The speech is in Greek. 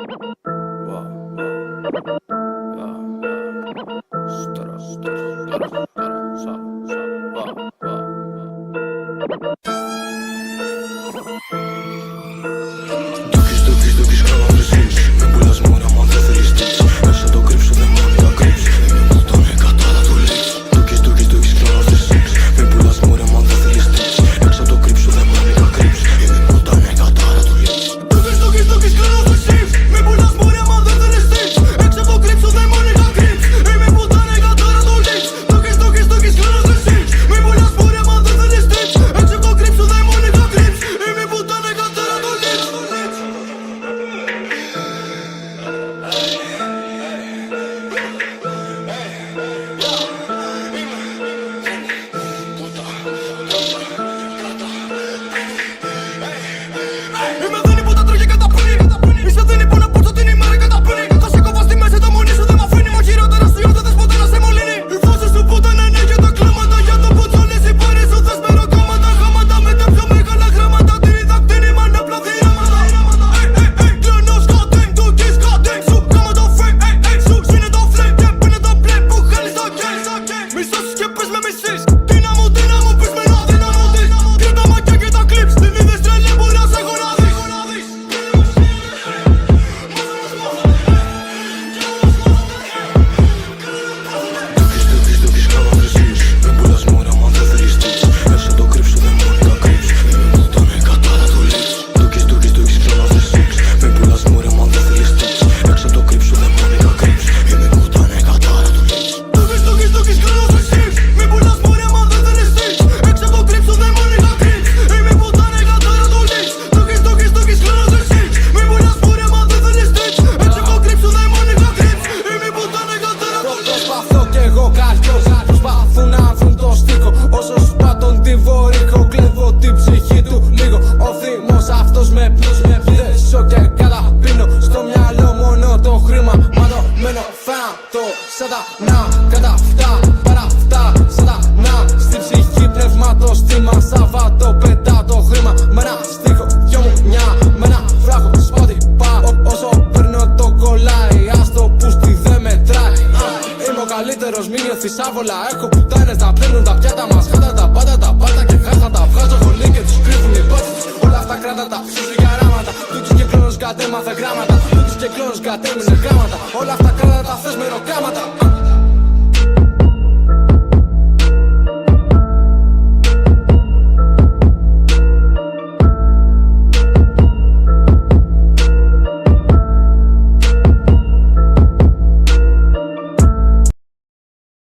Δούκεις καλά βρεσείς. Με πουλάς μόρα μα δεν θέλεις τύχη. Μέσα το κρύψω δεν μόνοι τα κρύψει. Είμαι που τον εκατάρα του λύση. Δούκεις καλά βρεσείς. Με πουλάς μόρα μα δεν θέλεις τύχη. Έξω το κρύψω δεν μόνοι τα κρύψει. Είμαι που τον εκατάρα του λύση. Δούκεις καλά βρεσείς. Με πουλάς μόρα μα δεν θέλεις τύχη. Έξω το κρύψω δεν μόνοι τα κρύψει. Είμαι που τον εκατάρα του λύση. Δούκεις καλά βρεσείς. Με πουλάς μόρα μα δεν θέλεις τύχη. Έξω το κρύψω δεν μόνοι τα κρύψει. Είμαι που τον εκατάρα του λύση. Είμαι δίνει που τα τρώγε καταπίνει. Είσαι δίνει που να πούτσω την ημέρα καταπίνει. Θα σε κόβω στη μέση το μόνη σου δεν μ' αφήνει. Μα χειρότερα σου δεν θες ποτέ να σε μολύνει. Οι φάσεις σου που ήταν ναι για τα κλάματα. Για το που τσολίζει πάρει σου θες μεροκάματα. Χάματα με τα πιο μεγάλα γράμματα. Τι είδα κτίνημα να πλαθεί ράματα. Κλωνός κατέν, δούκεις κατέν. Σου κάμα το φρέιμ, σου σβήνε το φλέιμ. Και πίνε το πλέιμ που χάνεις το γκέιμ. Μισώσεις και πες με μισείς. Δύναμο πες με να δυναμωτείς. Πια τα μάκια και τα κλιπς. Την είδες τρελή που να σε έχω να δεις. Δούκεις καλά βρεσείς. Με πουλάς μόρα μα δεν θέλεις τύχη. Έξω το κρύψω δεν μόνοι τα κρύψει. Είμαι που τον εκατάρα του λύση. Δούκεις καλά βρεσείς. Με πουλάς μόρα μα δεν θέλεις τύχη. Έξω το κρύψω δεν μόνοι τα κρύψει. Είμαι που τον εκατάρα του λύση. Δούκεις καλά βρεσείς. Με πουλάς μόρα μα δεν θέλεις τύχη. Έξω το κρύψω δεν μόνοι τα κρύψει. Είμαι που τον εκατάρα του λύση. Δούκεις καλά βρεσείς. Με πουλάς μόρα μα δεν θέλεις τύχη. Έξω το κρύψω δεν μόνοι τα κρύψει. Είμαι που τον εκατάρα του λύση. Προσπαθώ κι εγώ καρδιός. Προσπαθούν να βρουν το στίχο. Όσο σπάτων τη βορύχω. Κλέβω την ψυχή του λίγο. Ο θυμός αυτός με πλήσω και καταπίνω. Στο μυαλό μόνο το χρήμα. Ματωμένο φάτο σατανά. Κατά αυτά παρά αυτά σατανά. Στη ψυχή πνεύματος θύμα. Σαββατό πετά το χρήμα. Με ένα στίχο δυο μου μια. Με ένα φράγο Spotify. Όσο παίρνω το κολλάει. Άστο που στη δε μετράει. Είμαι ο καλύτερος, μην νιώθεις άβολα. Έχω πουτάνες να παίρνουν τα πιάτα μας. Χάτα τα πάντα, τα πάντα και χάστα τα. Βγάζω χολή και τους κρύβουν οι μπάτσες. Όλα αυτά κράτα τα ψήσουν για ράματα. Δούκεις και κλόνος κατέμαθε γράμματα. Δούκεις και κλόνος κατέμεινε γράμματα. Όλα αυτά κράτα τα θες μεροκάματα.